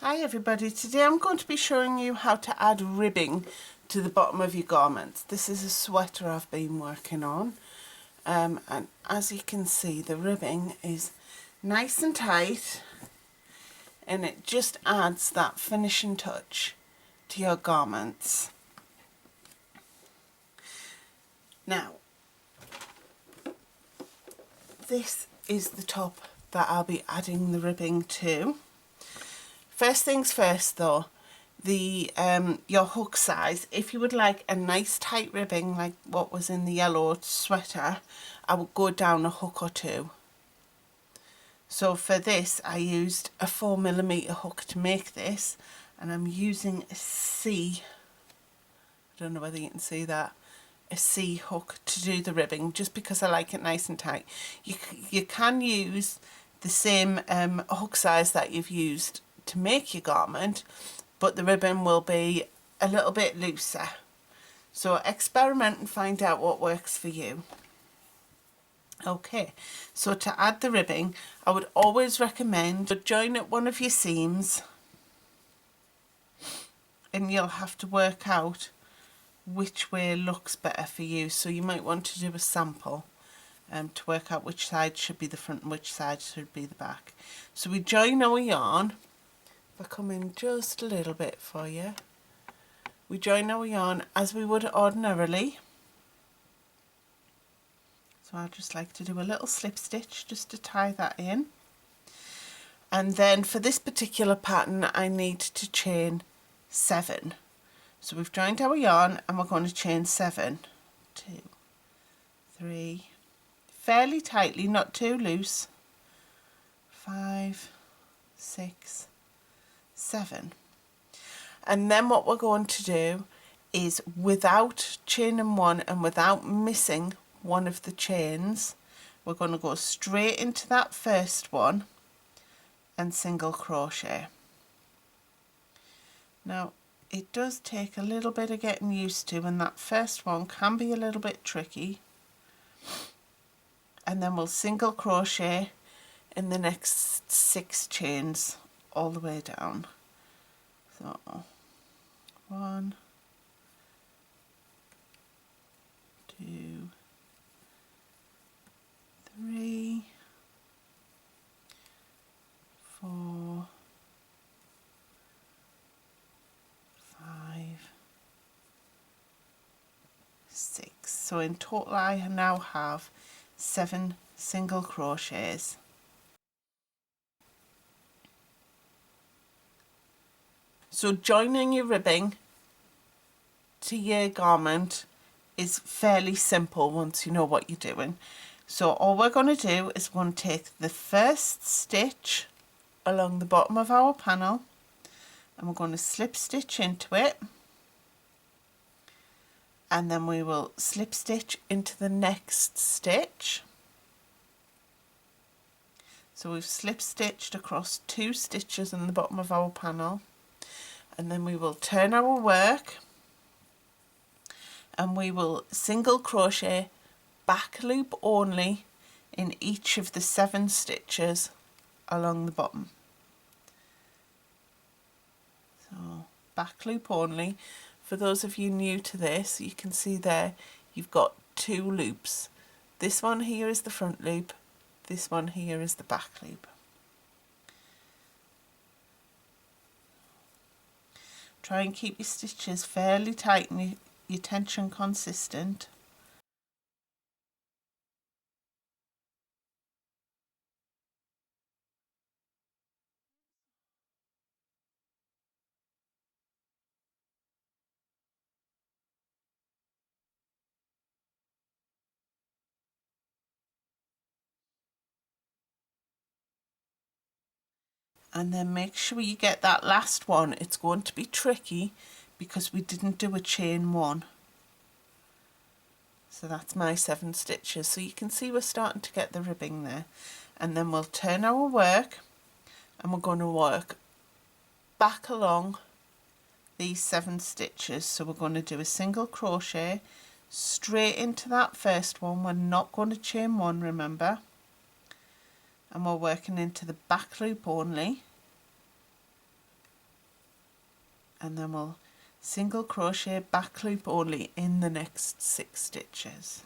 Hi everybody, today I'm going to be showing you how to add ribbing to the bottom of your garments. This is a sweater I've been working on and as you can see the ribbing is nice and tight and it just adds that finishing touch to your garments. Now this is the top that I'll be adding the ribbing to. First things first though, the your hook size, if you would like a nice tight ribbing like what was in the yellow sweater, I would go down a hook or two. So for this I used a 4mm hook to make this, and I'm using a C, I don't know whether you can see that, a C hook to do the ribbing, just because I like it nice and tight. You can use the same hook size that you've used to make your garment, but the ribbon will be a little bit looser. So experiment and find out what works for you. Okay, so to add the ribbing, I would always recommend join at one of your seams, and you'll have to work out which way looks better for you. So you might want to do a sample to work out which side should be the front and which side should be the back. So we join our yarn. If I come in just a little bit for you, we join our yarn as we would ordinarily. So I just like to do a little slip stitch just to tie that in. And then for this particular pattern I need to chain 7. So we've joined our yarn and we're going to chain 7, 2, 3, fairly tightly, not too loose, 5, 6, 7. And then what we're going to do is, without chaining one and without missing one of the chains, we're going to go straight into that first one and single crochet. Now it does take a little bit of getting used to, and that first one can be a little bit tricky, and then we'll single crochet in the next 6 chains all the way down. So 1, 2, 3, 4, 5, 6. So in total I now have 7 single crochets. So joining your ribbing to your garment is fairly simple once you know what you're doing. So all we're going to do is we're going to take the first stitch along the bottom of our panel and we're going to slip stitch into it, and then we will slip stitch into the next stitch. So we've slip stitched across 2 stitches in the bottom of our panel, and then we will turn our work and we will single crochet back loop only in each of the 7 stitches along the bottom. So back loop only. For those of you new to this, you can see there you've got 2 loops. This one here is the front loop, this one here is the back loop. Try and keep your stitches fairly tight and your tension consistent. And then make sure you get that last one. It's going to be tricky because we didn't do a chain 1. So that's my 7 stitches. So you can see we're starting to get the ribbing there. And then we'll turn our work and we're going to work back along these 7 stitches. So we're going to do a single crochet straight into that first one. We're not going to chain 1, remember. And we're working into the back loop only. and then we'll single crochet back loop only in the next 6 stitches.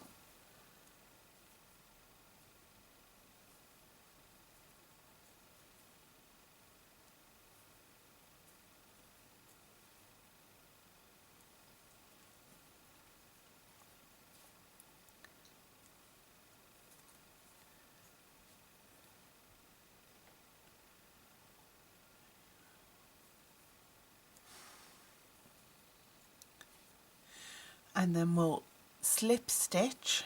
And then we'll slip stitch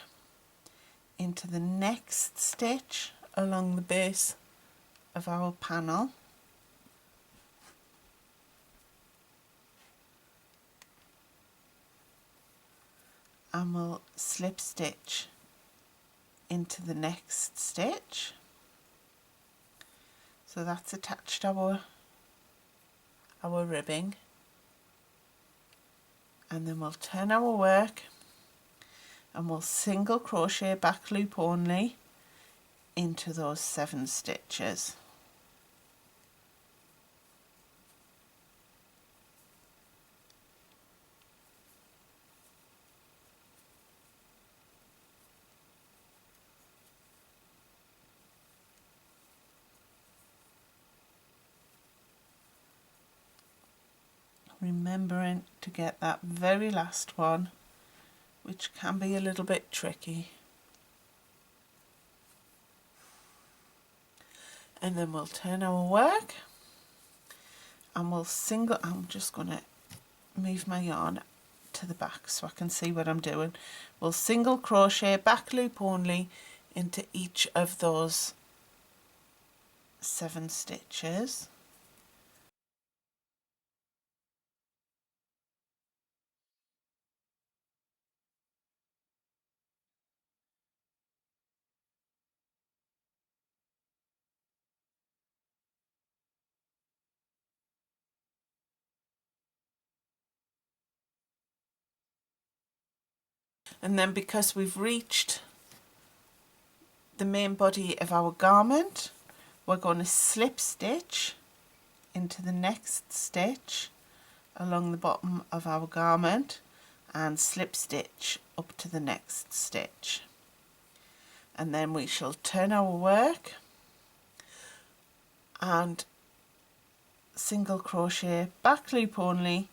into the next stitch along the base of our panel, and we'll slip stitch into the next stitch. So that's attached our ribbing, and then we'll turn our work and we'll single crochet back loop only into those 7 stitches. Remembering to get that very last one, which can be a little bit tricky. And then we'll turn our work and we'll single, I'm just going to move my yarn to the back so I can see what I'm doing. We'll single crochet back loop only into each of those 7 stitches. And then because we've reached the main body of our garment, we're going to slip stitch into the next stitch along the bottom of our garment and slip stitch up to the next stitch. And then we shall turn our work and single crochet back loop only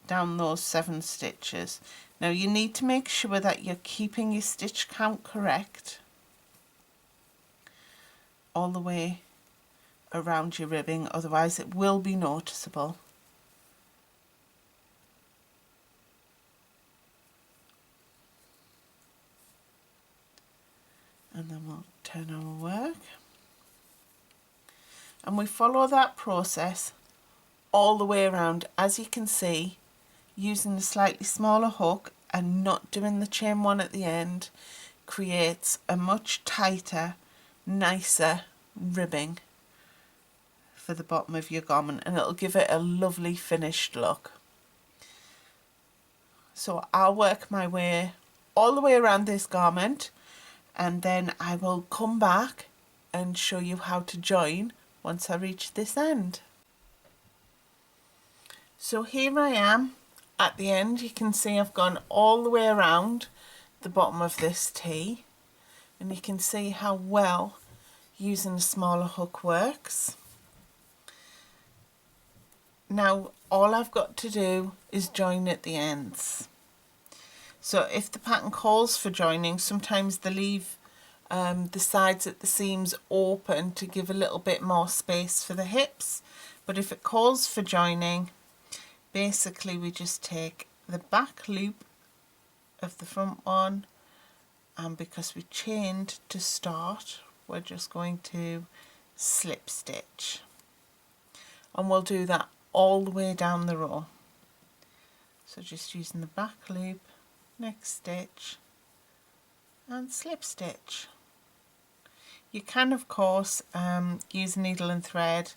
down those 7 stitches. Now you need to make sure that you're keeping your stitch count correct all the way around your ribbing, otherwise it will be noticeable. And then we'll turn our work and we follow that process all the way around, as you can see, using a slightly smaller hook and not doing the chain 1 at the end creates a much tighter, nicer ribbing for the bottom of your garment, and it'll give it a lovely finished look. So I'll work my way all the way around this garment and then I will come back and show you how to join once I reach this end. So here I am at the end. You can see I've gone all the way around the bottom of this tee, and you can see how well using a smaller hook works. Now all I've got to do is join at the ends. So if the pattern calls for joining, sometimes they leave the sides at the seams open to give a little bit more space for the hips, but if it calls for joining, basically we just take the back loop of the front one, and because we chained to start, we're just going to slip stitch, and we'll do that all the way down the row. So just using the back loop, next stitch and slip stitch. You can of course use needle and thread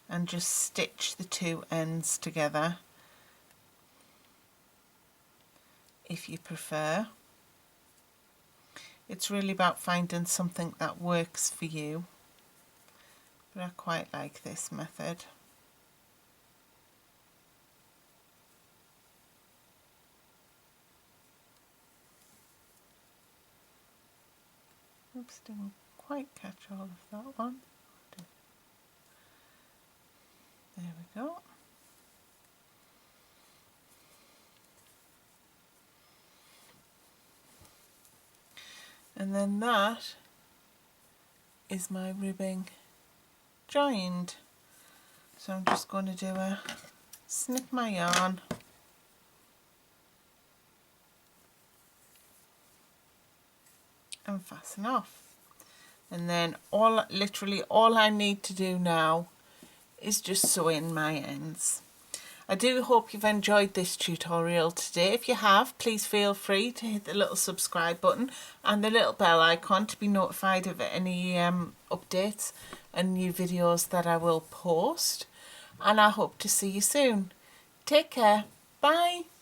and just stitch the 2 ends together if you prefer. It's really about finding something that works for you, but I quite like this method. Oops, didn't quite catch all of that one. There we go. And then that is my ribbing joined. So I'm just going to do a snip my yarn and fasten off. And then literally all I need to do now is just sew in my ends. I do hope you've enjoyed this tutorial today. If you have, please feel free to hit the little subscribe button and the little bell icon to be notified of any updates and new videos that I will post. And I hope to see you soon. Take care. Bye.